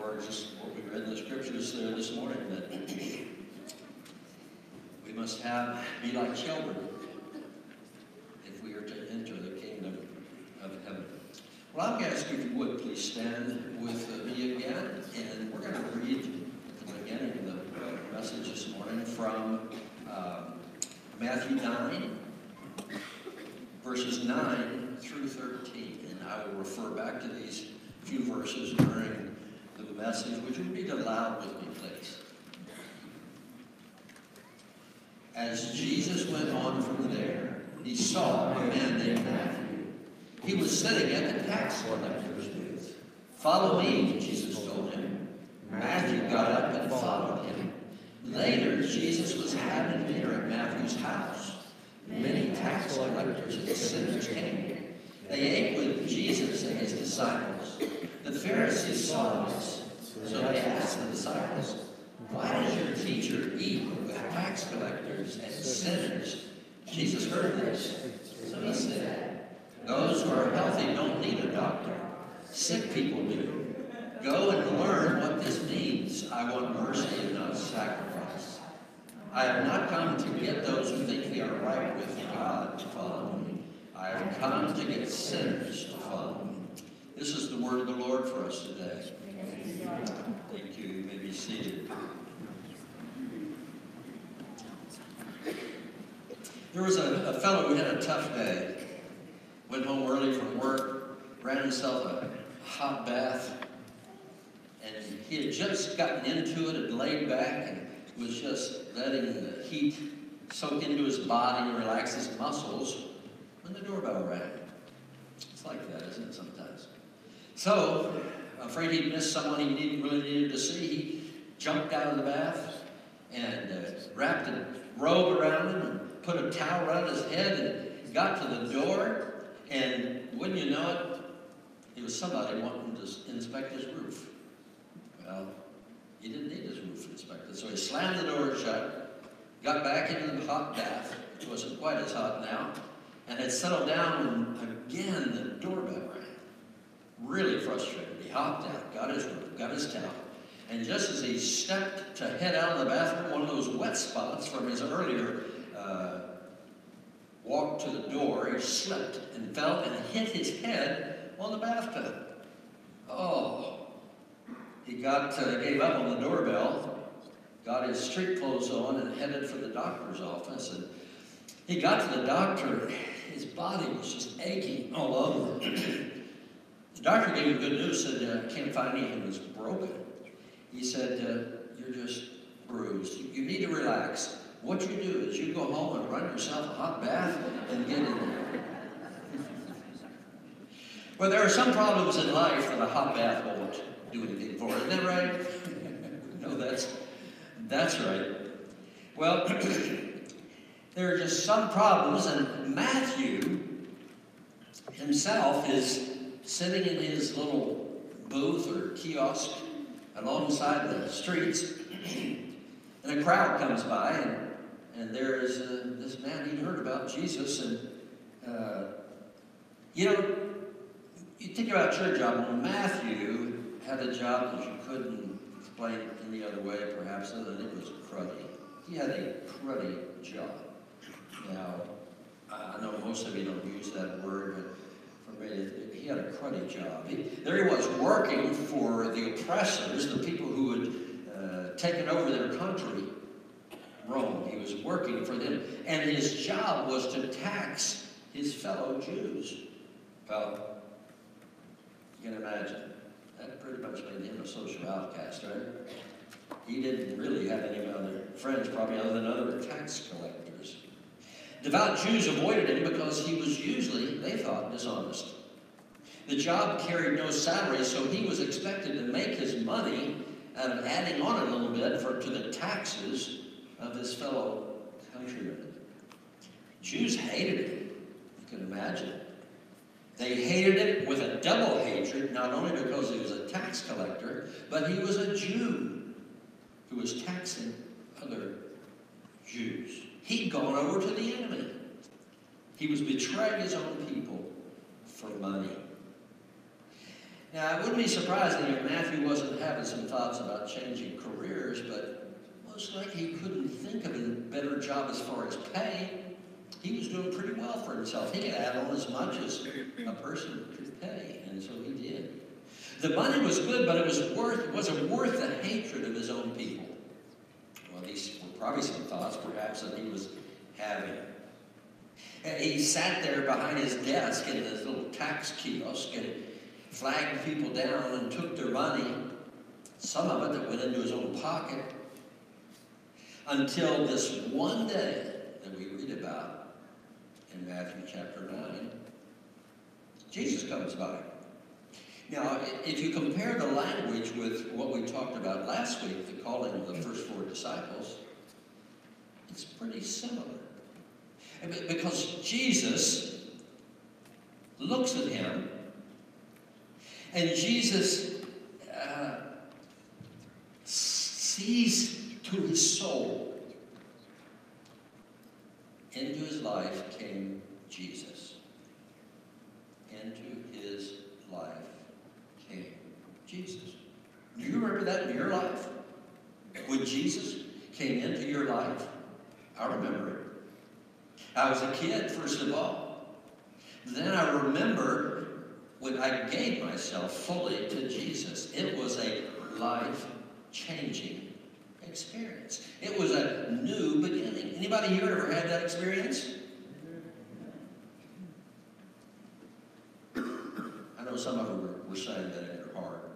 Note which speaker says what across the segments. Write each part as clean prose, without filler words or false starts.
Speaker 1: for just what we read in the scriptures there this morning, that we must be like children if we are to enter the kingdom of heaven. Well, I'm going to ask you if you would please stand with me again, and we're going to read at the beginning of the message this morning from Matthew 9, verses 9 through 13. And I will refer back to these few verses during the message. Would you read aloud with me, please? As Jesus went on from there, he saw a man named Matthew. He was sitting at the tax collector's booth. "Follow me," Jesus told him. Matthew got up and followed him. Later, Jesus was having dinner at Matthew's house. Many tax collectors and sinners came. They ate with Jesus and his disciples. The Pharisees saw this, so they asked the disciples, "Why does your teacher eat with tax collectors and sinners?" Jesus heard this, so he said, "Those who are healthy don't need a doctor. Sick people do. Go and learn what this means. I want mercy and not sacrifice. I have not come to get those who think they are right with God to follow me. I have come to get sinners to follow me." This is the word of the Lord for us today. Thank you. You may be seated. There was a fellow who had a tough day. Went home early from work, ran himself a hot bath, and he had just gotten into it and laid back and was just letting the heat soak into his body and relax his muscles when the doorbell rang. It's like that, isn't it, sometimes? So, afraid he'd missed someone he really needed to see, he jumped out of the bath and wrapped a robe around him and put a towel around his head and got to the door, and wouldn't you know it, it was somebody wanting to inspect his roof. Well, he didn't need his roof inspected, so he slammed the door shut, got back into the hot bath, which wasn't quite as hot now, and had settled down when again the doorbell rang. Really frustrated, he hopped out, got his robe, got his towel, and just as he stepped to head out of the bathroom, one of those wet spots from his earlier walk to the door, he slipped and fell and hit his head on the bathtub. Oh! He gave up on the doorbell, got his street clothes on, and headed for the doctor's office. And he got to the doctor, his body was just aching all over. The doctor gave him good news, said, "I can't find anything that's broken." He said, "You're just bruised. You need to relax. What you do is you go home and run yourself a hot bath and get in there." Well, there are some problems in life that a hot bath won't do anything for. Isn't that right? No, that's right. Well, there are just some problems, and Matthew himself is sitting in his little booth or kiosk alongside the streets, and a crowd comes by, and there is this man. He'd heard about Jesus, and you think about your job. Well, Matthew had a job that you couldn't explain any other way, perhaps, other than it was cruddy. He had a cruddy job. Now, I know most of you don't use that word, but for me, he had a cruddy job. There he was working for the oppressors, the people who had taken over their country, Rome. He was working for them, and his job was to tax his fellow Jews. Well, you can imagine. That pretty much made him a social outcast, right? He didn't really have any other friends, probably other than other tax collectors. Devout Jews avoided him because he was usually, they thought, dishonest. The job carried no salary, so he was expected to make his money out of adding on a little bit to the taxes of his fellow countrymen. Jews hated him, you can imagine. They hated him with a double hatred, not only because he was a tax collector, but he was a Jew who was taxing other Jews. He'd gone over to the enemy. He was betraying his own people for money. Now, it wouldn't be surprising if Matthew wasn't having some thoughts about changing careers, but most likely he couldn't think of a better job as far as pay. He was doing pretty well for himself. He could add on as much as a person could pay, and so he did. The money was good, but it wasn't worth the hatred of his own people. Well, these were probably some thoughts, perhaps, that he was having. He sat there behind his desk in this little tax kiosk and flagged people down and took their money, some of it that went into his own pocket, until this one day that we read about in Matthew chapter 9, Jesus comes by. Now, if you compare the language with what we talked about last week, the calling of the first 4 disciples, it's pretty similar. Because Jesus looks at him, and Jesus sees to his soul. Into his life came Jesus. Into his life came Jesus. Do you remember that in your life? When Jesus came into your life? I remember it. I was a kid, first of all. Then I remember when I gave myself fully to Jesus. It was a life-changing experience. It was a new beginning. Anybody here ever had that experience? I know some of them were saying that in their heart.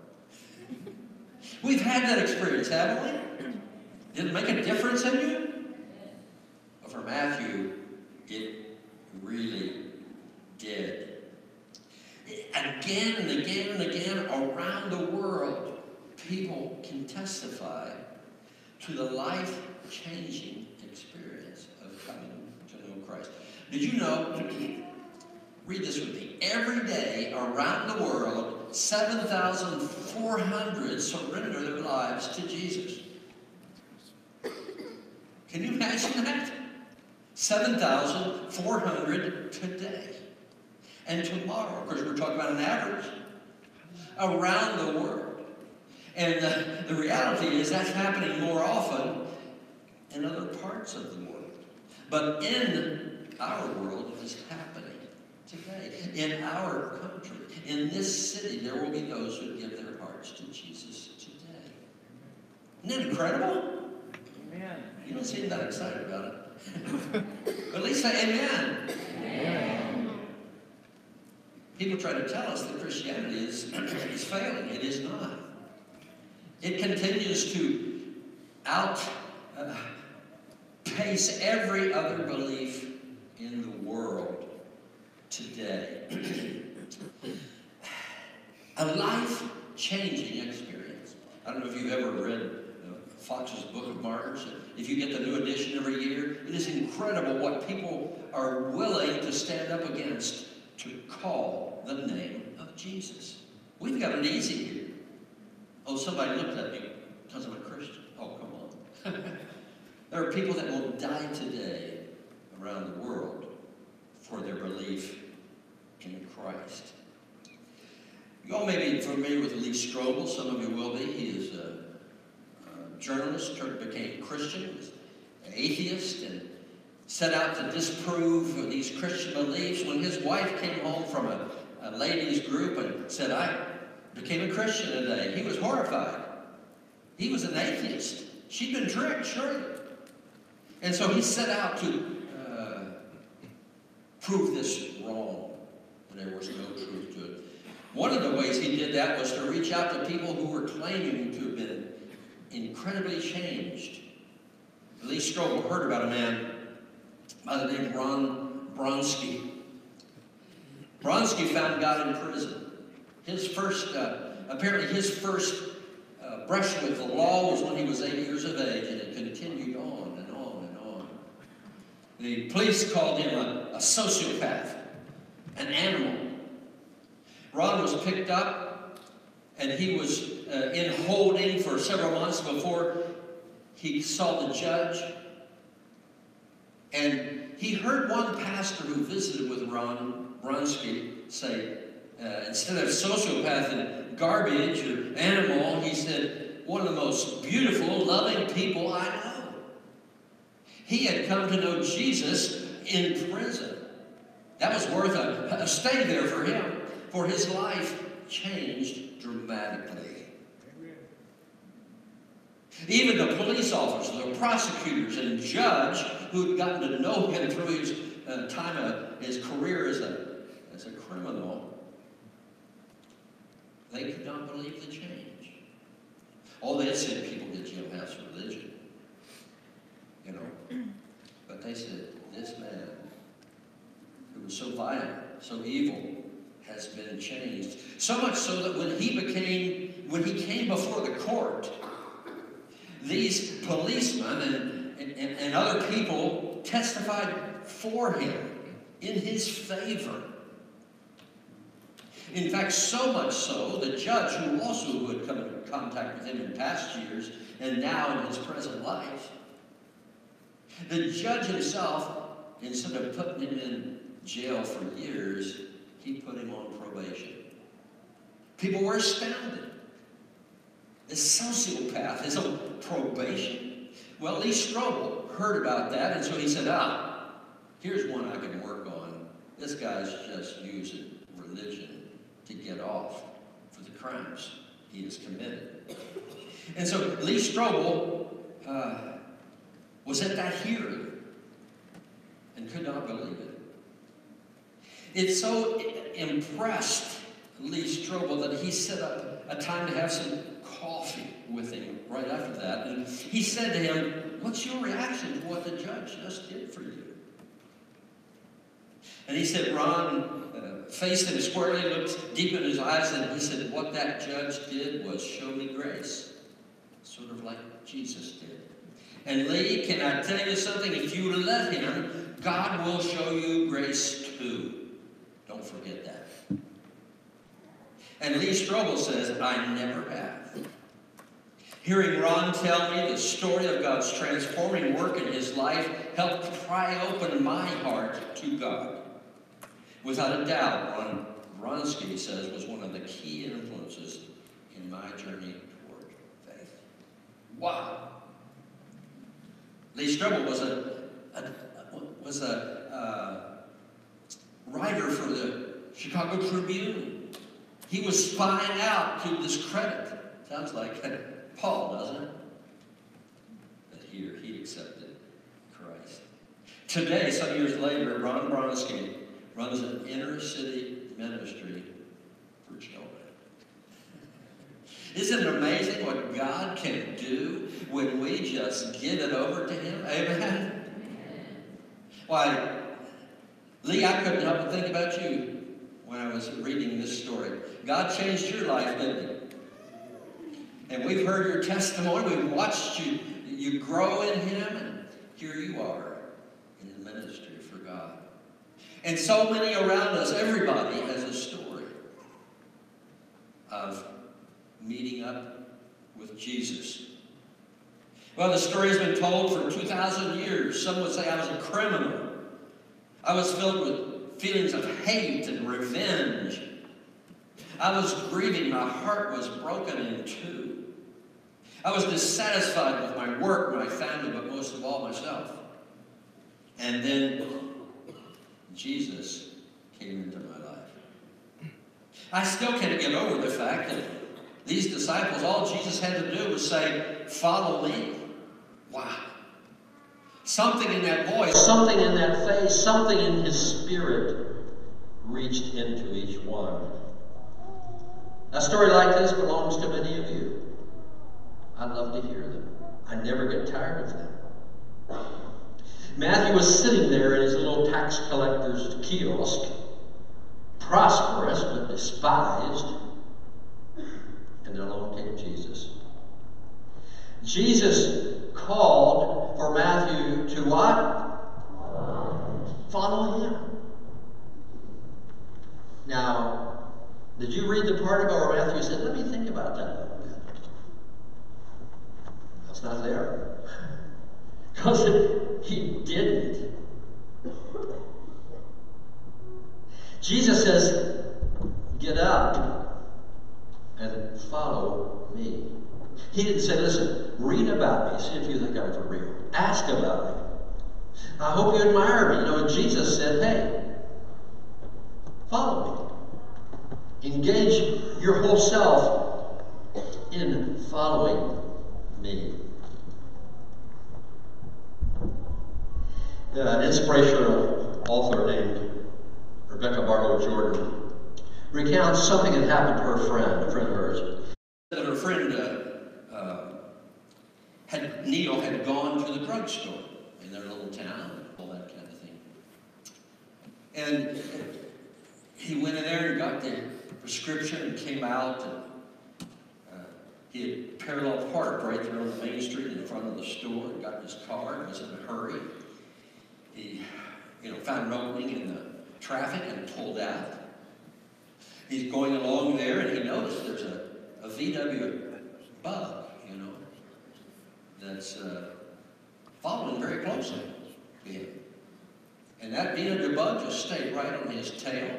Speaker 1: We've had that experience, haven't we? Did it make a difference in you? Well, for Matthew, it really did. Again and again and again around the world, people can testify to the life-changing experience of coming to know Christ. Did you know, read this with me, every day around the world, 7,400 surrender their lives to Jesus. Can you imagine that? 7,400 today. And tomorrow, of course, we're talking about an average, around the world. And the reality is that's happening more often in other parts of the world. But in our world, it is happening today. In our country, in this city, there will be those who give their hearts to Jesus today. Isn't that incredible? Amen. You don't seem that excited about it. But at least say amen. Amen. People try to tell us that Christianity is failing. It is not. It continues to outpace every other belief in the world today. A life-changing experience. I don't know if you've ever read Fox's Book of Martyrs. If you get the new edition every year, it is incredible what people are willing to stand up against to call the name of Jesus. We've got it easy here. Oh, somebody looked at me because I'm a Christian. Oh, come on. There are people that will die today around the world for their belief in Christ. You all may be familiar with Lee Strobel. Some of you will be. He is a journalist, became a Christian, was an atheist, and set out to disprove these Christian beliefs. When his wife came home from a ladies' group and said, I became a Christian today, he was horrified. He was an atheist. She'd been tricked, surely. And so he set out to prove this wrong, and there was no truth to it. One of the ways he did that was to reach out to people who were claiming to have been incredibly changed. Lee Strobel heard about a man by the name of Ron Bronsky. Bronsky found God in prison. Apparently his first brush with the law was when he was 8 years of age, and it continued on and on and on. The police called him a sociopath, an animal. Ron was picked up, and he was in holding for several months before he saw the judge. And he heard one pastor who visited with Ron Bronsky say, instead of sociopath and garbage or animal, he said, one of the most beautiful, loving people I know. He had come to know Jesus in prison. That was worth a stay there for him, for his life changed dramatically. Even the police officers, the prosecutors, and judge who had gotten to know him through his time of his career as a criminal, they could not believe the change. Oh, they said people get jailhouse religion, you know. But they said, this man who was so violent, so evil, has been changed. So much so that when he came before the court, these policemen and other people testified for him in his favor. In fact, so much so, the judge, who also had come into contact with him in past years and now in his present life, the judge himself, instead of putting him in jail for years, he put him on probation. People were astounded. This sociopath is on probation. Well, Lee Strobel heard about that, and so he said, here's one I can work on. This guy's just using religion to get off for the crimes he has committed. And so Lee Strobel was at that hearing and could not believe it. It so impressed Lee Strobel that he set up a time to have some coffee with him right after that. And he said to him, what's your reaction to what the judge just did for you? And he said, Ron faced him squarely, looked deep in his eyes, and he said, what that judge did was show me grace, sort of like Jesus did. And Lee, can I tell you something? If you let him, God will show you grace too. Don't forget that. And Lee Strobel says, I never have. Hearing Ron tell me the story of God's transforming work in his life helped pry open my heart to God. Without a doubt, Ron Bronsky says, was one of the key influences in my journey toward faith. Wow. Lee Strobel was a writer for the Chicago Tribune. He was spying out to discredit. Sounds like Paul, doesn't it? But here, he accepted Christ. Today, some years later, Ron Bronsky runs an inner city ministry for children. Isn't it amazing what God can do when we just give it over to him? Amen? Why, Lee, I couldn't help but think about you when I was reading this story. God changed your life, didn't he? And we've heard your testimony. We've watched you grow in him, and here you are in the ministry for God. And so many around us, everybody has a story of meeting up with Jesus. Well, the story has been told for 2,000 years. Some would say I was a criminal. I was filled with feelings of hate and revenge. I was grieving. My heart was broken in two. I was dissatisfied with my work, my family, but most of all myself. And then Jesus came into my life. I still can't get over the fact that these disciples, all Jesus had to do was say, follow me. Wow. Something in that voice, something in that face, something in his spirit reached into each one. A story like this belongs to many of you. I love to hear them. I never get tired of them. Matthew was sitting there in his little tax collector's kiosk, prosperous but despised, and along came Jesus. Jesus called for Matthew to what? Follow him. Now, did you read the part about where Matthew said, let me think about that a little bit? That's not there. Because he didn't. Jesus says, get
Speaker 2: He didn't say, listen, read about me, see if you think I'm for real. Ask about me. I hope you admire me. You know, Jesus said, hey, follow me. Engage your whole self in following me. An inspirational author named Rebecca Barlow Jordan recounts something that happened to her friend, a friend of hers.
Speaker 1: That her friend, Neil had gone to the drugstore in their little town, all that kind of thing. And he went in there and got the prescription and came out, and he had parallel parked right there on the main street in front of the store and got in his car and was in a hurry. He, found an opening in the traffic and pulled out. He's going along there and he noticed there's a VW bug, that's following very closely to him. And that VW bug just stayed right on his tail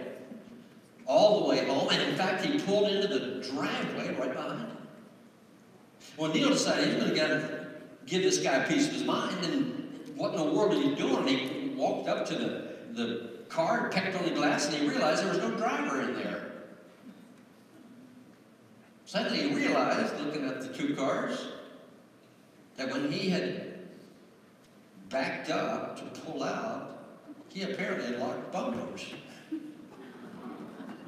Speaker 1: all the way home. And in fact, he pulled into the driveway right behind him. Well, Neil decided he was going to give this guy a piece of his mind. And what in the world are you doing? He walked up to the car, pecked on the glass, and he realized there was no driver in there. Suddenly he realized, looking at the two cars, that when he had backed up to pull out, he apparently had locked both doors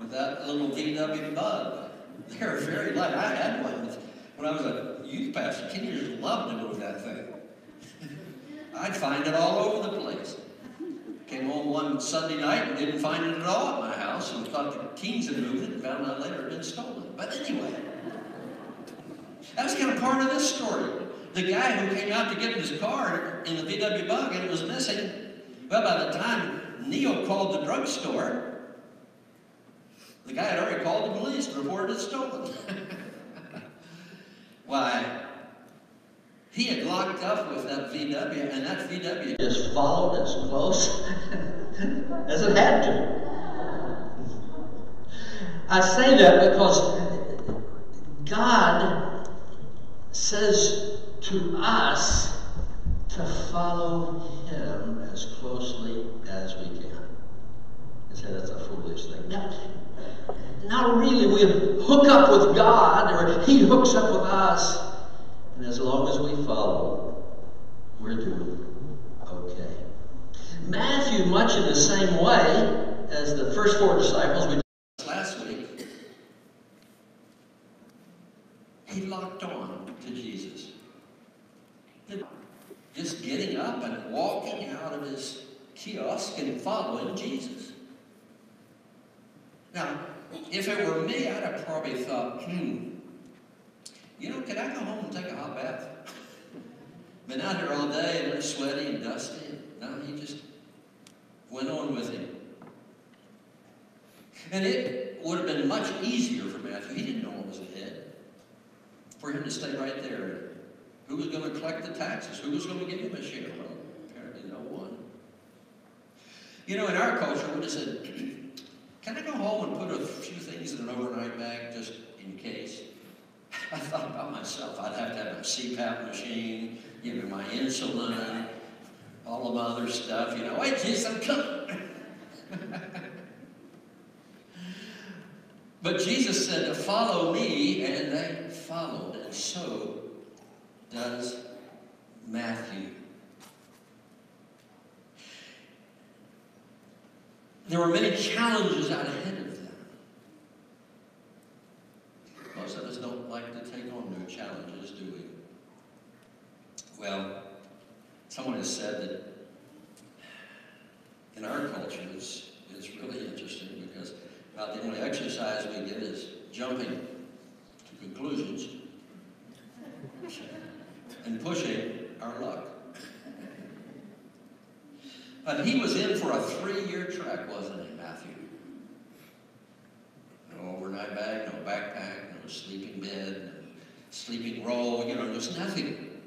Speaker 1: with that little VW bug. They're very light. I had one when I was a youth pastor. Teenagers loved to move that thing. I'd find it all over the place. Came home one Sunday night and didn't find it at all at my house and thought the teens had moved it and found out later it had been stolen. But anyway, that was kind of part of this story. The guy who came out to get his car in the VW bug and it was missing, well, by the time Neil called the drugstore, the guy had already called the police and reported it stolen. Why, he had locked up with that VW, and that VW just followed as close as it had to. I say that because God says to us to follow him as closely as we can. I say that's a foolish thing. Not really. We hook up with God, or he hooks up with us, and as long as we follow, we're doing okay. Matthew, much in the same way as the first four disciples we discussed last week, he locked on to Jesus. Just getting up and walking out of his kiosk and following Jesus. Now, if it were me, I'd have probably thought, can I go home and take a hot bath? Been out here all day and they're sweaty and dusty. No, he just went on with him. And it would have been much easier for Matthew. He didn't know what was ahead. For him to stay right there. Who was going to collect the taxes? Who was going to give him a share? Well, apparently no one. In our culture, we just said, can I go home and put a few things in an overnight bag just in case? I thought about myself. I'd have to have a CPAP machine, my insulin, all of my other stuff. Wait, Jesus, I'm coming. But Jesus said to follow me, and they followed, and so does Matthew. There were many challenges out ahead of them. Most of us don't like to take on new challenges, do we? Well, someone has said that in our culture it's really interesting because about the only exercise we get is jumping to conclusions and pushing our luck. But he was in for a 3-year trek, wasn't he, Matthew? No overnight bag, no backpack, no sleeping bed, no sleeping roll, just nothing.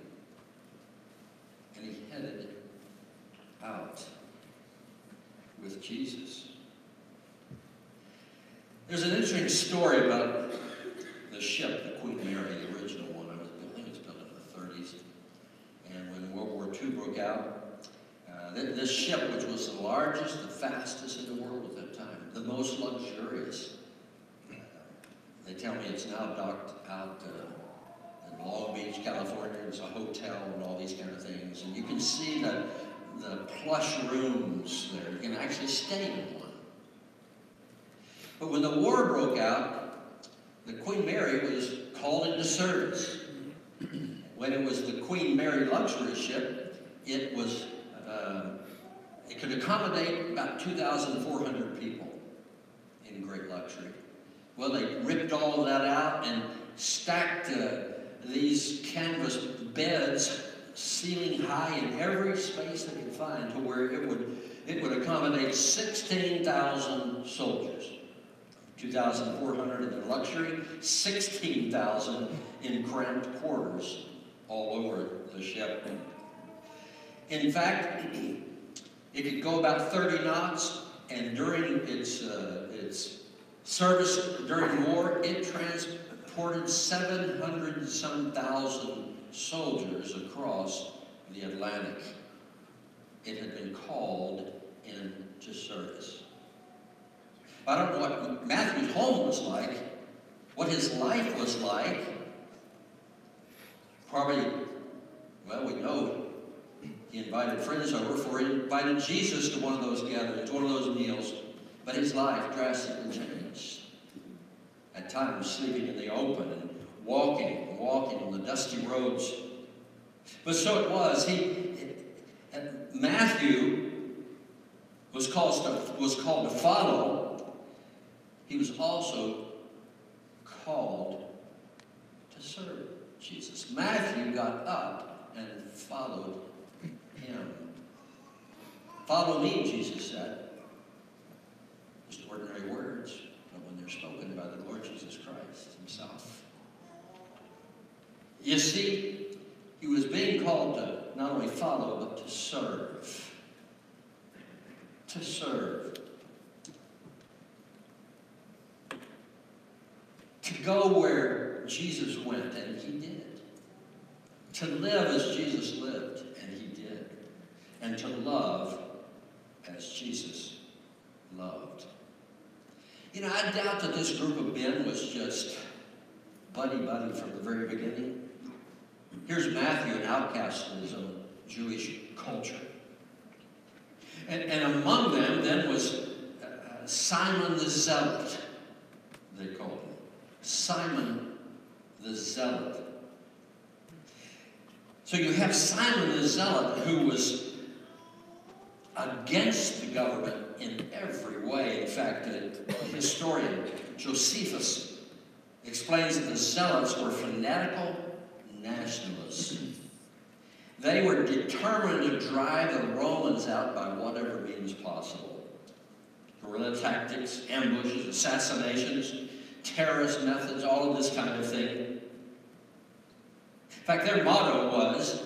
Speaker 1: And he headed out with Jesus. There's an interesting story about the ship, the Queen Mary, the original one. I was out, this ship, which was the largest, the fastest in the world at that time, the most luxurious. They tell me it's now docked out in Long Beach, California. It's a hotel and all these kind of things. And you can see the plush rooms there. You can actually stay in one. But when the war broke out, the Queen Mary was called into service. When it was the Queen Mary luxury ship, it could accommodate about 2,400 people in great luxury. Well, they ripped all of that out and stacked these canvas beds ceiling high in every space they could find to where it would accommodate 16,000 soldiers. 2,400 in their luxury, 16,000 in cramped quarters all over the ship. In fact, it could go about 30 knots, and during its service during war, it transported 700 and some thousand soldiers across the Atlantic. It had been called into service. I don't know what Matthew's home was like, what his life was like. Probably, well, we know he invited friends over, for he invited Jesus to one of those gatherings, one of those meals. But his life drastically changed. At times, sleeping in the open and walking on the dusty roads. But so it was. Matthew was called to follow. He was also called to serve Jesus. Matthew got up and followed him. Follow me, Jesus said. Just ordinary words, but when they're spoken by the Lord Jesus Christ himself. You see, he was being called to not only follow, but to serve. To serve. To go where Jesus went, and he did. To live as Jesus lived, and he did. And to love as Jesus loved. You know, I doubt that this group of men was just buddy-buddy from the very beginning. Here's Matthew, an outcast in his own Jewish culture. And among them then was Simon the Zealot, they called him. Simon the Zealot. So you have Simon the Zealot, who was against the government in every way. In fact, the historian Josephus explains that the Zealots were fanatical nationalists. They were determined to drive the Romans out by whatever means possible. Guerrilla tactics, ambushes, assassinations, terrorist methods, all of this kind of thing. In fact, their motto was,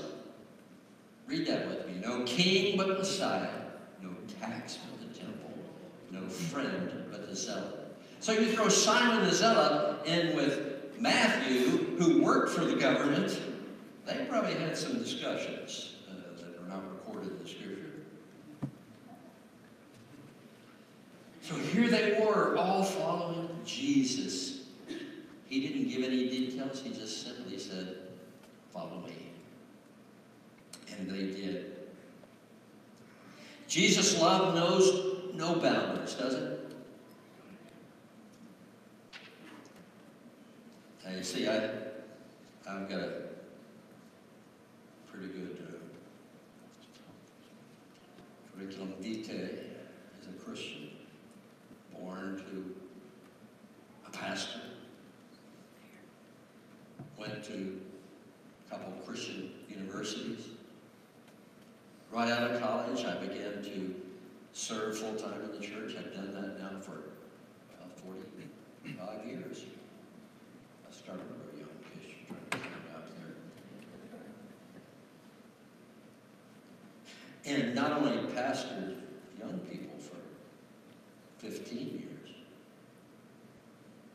Speaker 1: read that with me, no king but Messiah, no tax but the temple, no friend but the zealot. So you throw Simon the Zealot in with Matthew, who worked for the government. They probably had some discussions that are not recorded in the scripture. So here they were, all following Jesus. He didn't give any details. He just simply said, follow me. And they did. Jesus' love knows no boundaries, does it? Now you see, I've got a pretty good curriculum vitae as a Christian, born to a pastor, went to a couple of Christian universities. Right out of college, I began to serve full-time in the church. I've done that now for about 45 years. I started real young, in case you're trying to figure it out there. And not only pastored young people for 15 years.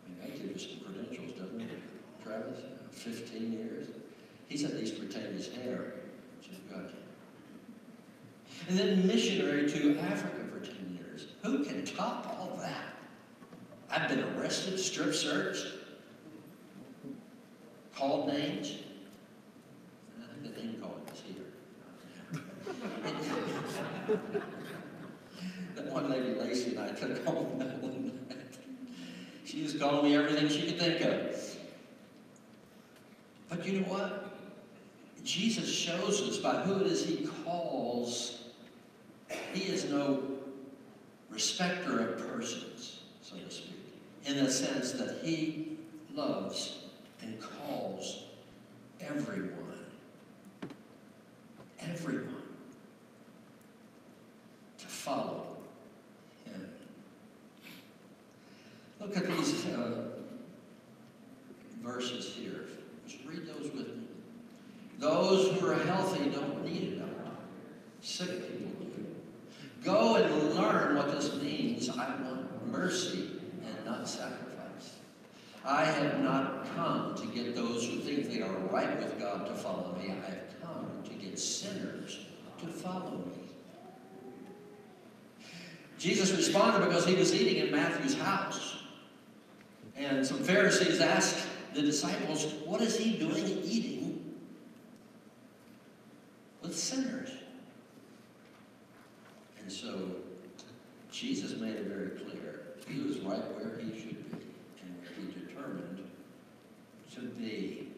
Speaker 1: I mean, that gives you some credentials, doesn't it, Travis? 15 years. He's at least retained his hair, which is good. And then missionary to Africa for 10 years. Who can top all that? I've been arrested, strip searched, called names. I think the name calling is here. That one lady, Lacey, and I took home that one night. She was calling me everything she could think of. But you know what? Jesus shows us by who it is he calls. He is no respecter of persons, so to speak, in the sense that he loves and calls everyone to follow him. Look at these verses here. Just read those with me. Those who are healthy don't need a doctor. Sick people do. Go and learn what this means. I want mercy and not sacrifice. I have not come to get those who think they are right with God to follow me. I have come to get sinners to follow me. Jesus responded because he was eating in Matthew's house. And some Pharisees asked the disciples, what is he doing eating with sinners? And so Jesus made it very clear. He was right where he should be and where he determined to be.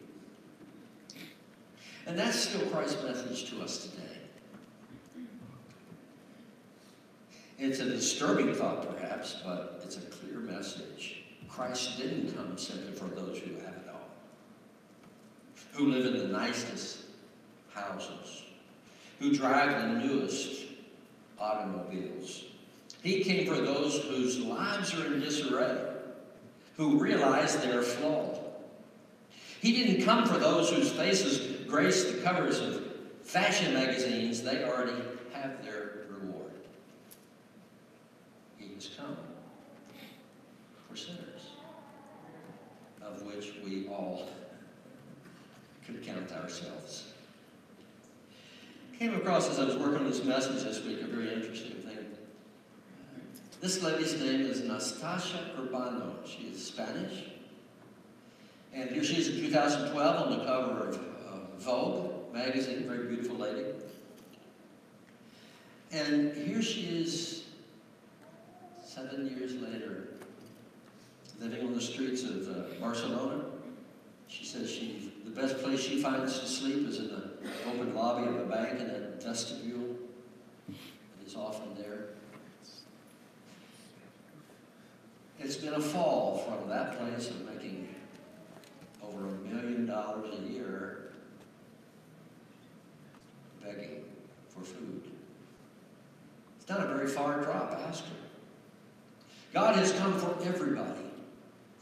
Speaker 1: And that's still Christ's message to us today. It's a disturbing thought, perhaps, but it's a clear message. Christ didn't come simply for those who have it all, who live in the nicest houses, who drive the newest automobiles. He came for those whose lives are in disarray, who realize they're flawed. He didn't come for those whose faces grace the covers of fashion magazines. They already have their reward. He has come for sinners, of which we all could count ourselves. Came across, as I was working on this message this week, a very interesting thing. This lady's name is Nastasia Urbano. She is Spanish. And here she is in 2012 on the cover of Vogue magazine, very beautiful lady. And here she is 7 years later, living on the streets of Barcelona. She says the best place she finds to sleep is in the open lobby of a bank in a vestibule. It is often there. It's been a fall from that place of making over $1 million a year begging for food. It's not a very far drop, ask her. God has come for everybody,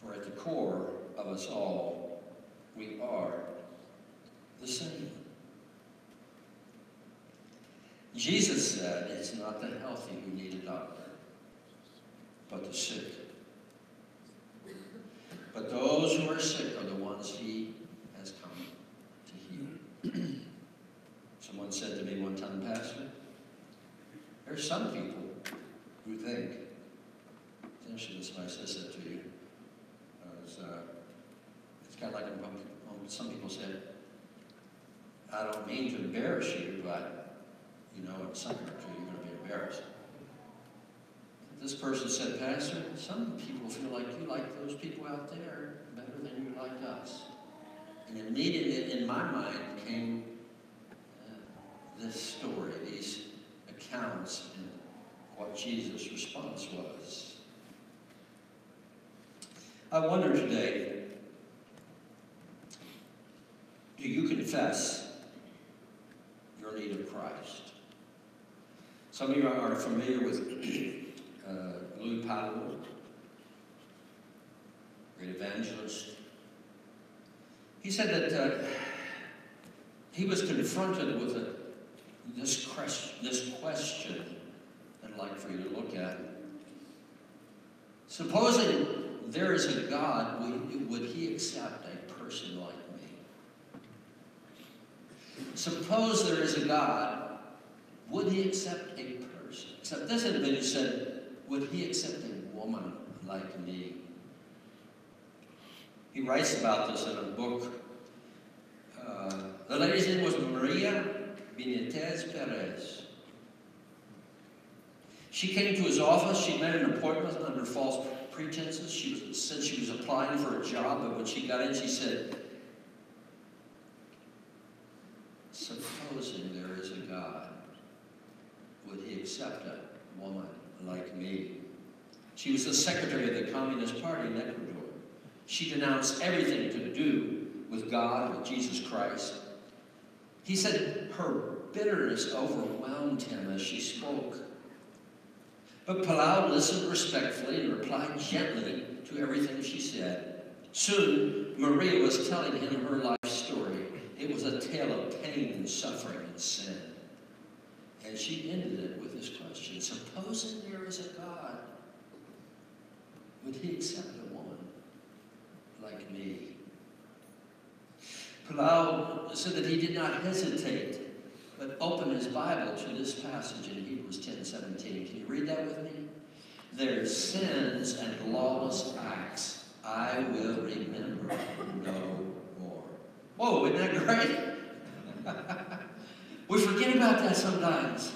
Speaker 1: for at the core of us all, we are the same. Jesus said it's not the healthy who need a doctor, but the sick. But those who are sick are the ones he has come to heal. Someone said to me one time, Pastor, there's some people who think, it's interesting that somebody says that to you, it's kind of like when some people said, I don't mean to embarrass you, but you know, in some country you're going to be embarrassed. This person said, Pastor, some people feel like you like those people out there better than you like us. And immediately in my mind came this story, these accounts, and what Jesus' response was. I wonder today, do you confess your need of Christ? Some of you are familiar with Louis Palou, great evangelist. He said that he was confronted with this question I'd like for you to look at. Supposing there is a God, would he accept a person like me? Suppose there is a God, Would he accept a person? Except this individual said, would he accept a woman like me? He writes about this in a book. The lady's name was Maria Benitez Perez. She came to his office. She made an appointment under false pretenses. She said she was applying for a job, but when she got in, she said, supposing there is a God, would he accept a woman like me? She was the secretary of the Communist Party in Ecuador. She denounced everything to do with God, with Jesus Christ. He said her bitterness overwhelmed him as she spoke. But Palau listened respectfully and replied gently to everything she said. Soon, Maria was telling him her life story. It was a tale of pain and suffering and sin. And she ended it with this question: supposing there is a God, would he accept a woman like me? Palau said that he did not hesitate, but opened his Bible to this passage in Hebrews 10:17. Can you read that with me? Their sins and lawless acts I will remember no more. Whoa, isn't that great? We forget about that sometimes.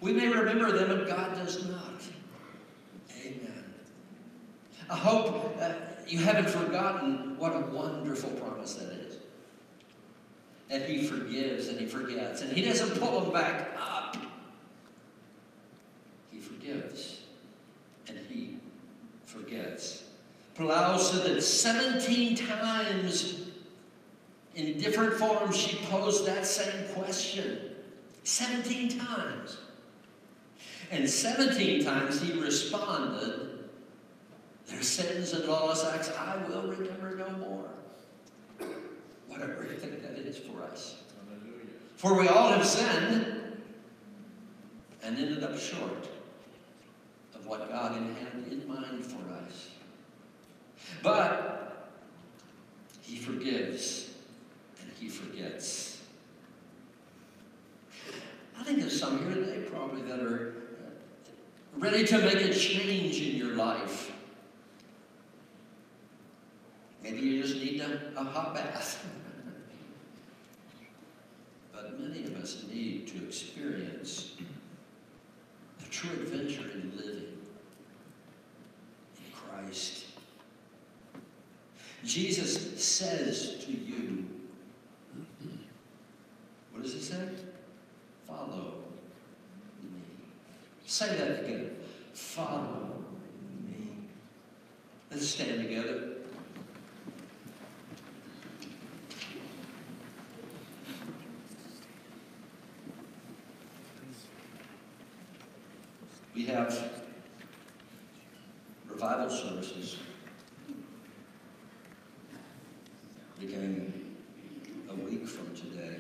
Speaker 1: We may remember them, but God does not. Amen. I hope you haven't forgotten what a wonderful promise that is. That he forgives and he forgets. And he doesn't pull them back up. He forgives and he forgets. Palau said that 17 times in different forms she posed that same question. 17 times. And 17 times he responded, their sins and lawless acts I will remember no more. What a great thing that is for us. Hallelujah. For we all have sinned and ended up short of what God had in mind for us. But he forgives and he forgets. I think there's some here today probably that are ready to make a change in your life. Maybe you just need a hot bath. But many of us need to experience the true adventure in living in Christ. Jesus says to you, what does he say? Follow me. Say that again. Follow me. Let's stand together. We have revival services beginning a week from today,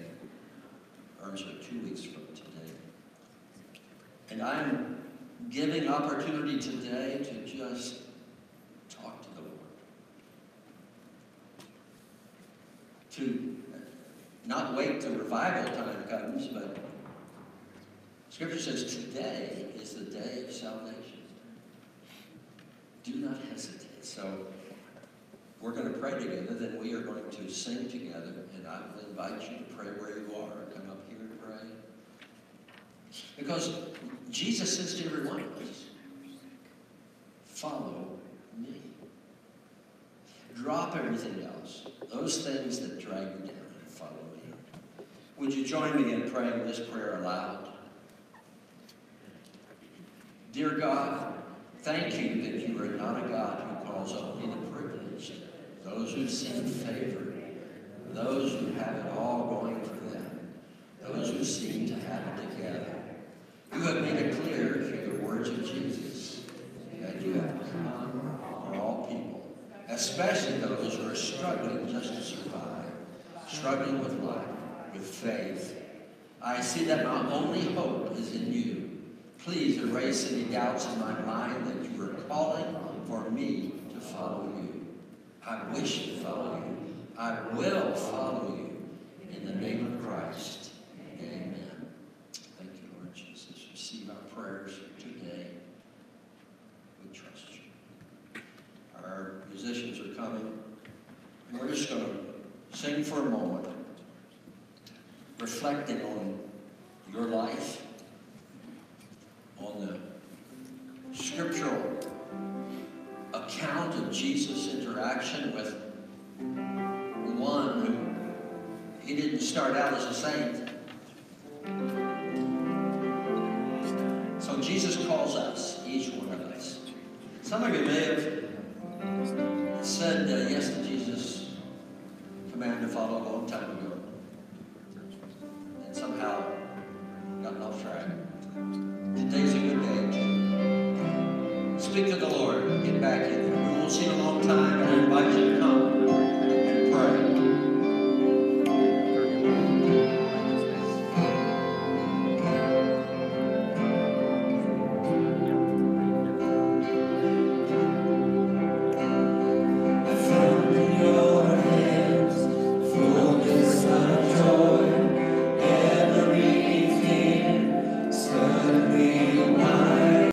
Speaker 1: or I'm sorry, 2 weeks from today. And I'm giving opportunity today to just talk to the Lord. To not wait till revival time comes, but Scripture says today is the day of salvation. Do not hesitate. So we're going to pray together, then we are going to sing together, and I will invite you to pray where you are. Come up here and pray. Because Jesus says to every one of us, follow me. Drop everything else, those things that drag you down, and follow me. Would you join me in praying this prayer aloud? Dear God, thank you that you are not a God who calls only the privileged, those who seem favored, those who have it all going for them, those who seem to have it together. You have made it clear through the words of Jesus that you have come for all people, especially those who are struggling just to survive, struggling with life, with faith. I see that my only hope is in you. Please erase any doubts in my mind that you are calling for me to follow you. I wish to follow you. I will follow you in the name of Christ. Amen. Thank you, Lord. a moment, reflecting on your life, on the scriptural account of Jesus' interaction with one who he didn't start out as a saint. So Jesus calls us, each one of us. Some of you may have said yes to Jesus' command to follow a long time ago, and somehow gotten off track. Today's a good day to speak to the Lord, get back in there. We won't see you in a long time, and I invite you to come.